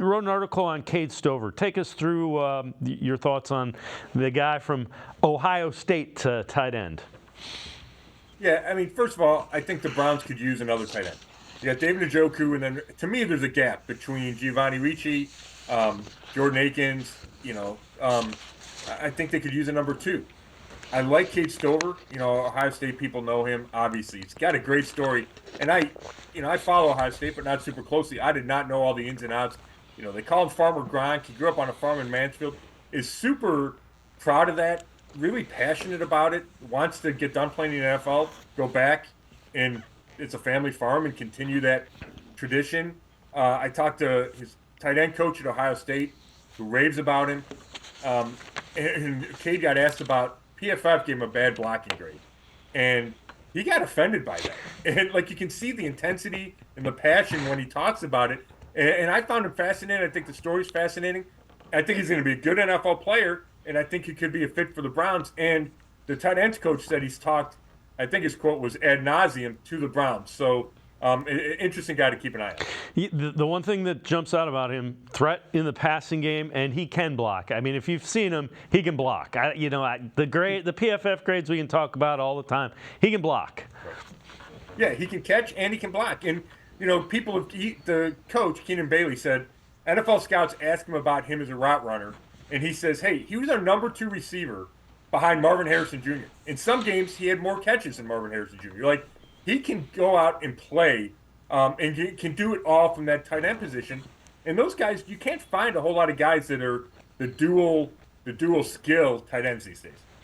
wrote an article on Cade Stover. Take us through your thoughts on the guy from Ohio State tight end. Yeah, I mean, first of all, I think the Browns could use another tight end. You got David Njoku, and then to me, there's a gap between Giovanni Ricci, Jordan Akins. I think they could use a number two. I like Cade Stover. Ohio State people know him. Obviously, he's got a great story, and I follow Ohio State, but not super closely. I did not know all the ins and outs. They call him Farmer Gronk. He grew up on a farm in Mansfield. Is super proud of that. Really passionate about it. Wants to get done playing in the NFL, go back, and it's a family farm and continue that tradition. I talked to his tight end coach at Ohio State, who raves about him. And Cade got asked about PFF gave him a bad blocking grade, and he got offended by that. And you can see the intensity and the passion when he talks about it. And I found him fascinating. I think the story's fascinating. I think he's going to be a good NFL player, and I think he could be a fit for the Browns. And the tight ends coach said he's talked. I think his quote was ad nauseum to the Browns. So. Interesting guy to keep an eye on. The one thing that jumps out about him, threat in the passing game, and he can block. I mean, if you've seen him, he can block. The PFF grades we can talk about all the time. He can block. Yeah, he can catch and he can block. And the coach Keenan Bailey said NFL scouts asked him about him as a route runner, and he says, "Hey, he was our number 2 receiver behind Marvin Harrison Jr. In some games, he had more catches than Marvin Harrison Jr." He can go out and play, and can do it all from that tight end position. And those guys, you can't find a whole lot of guys that are the dual skill tight ends these days.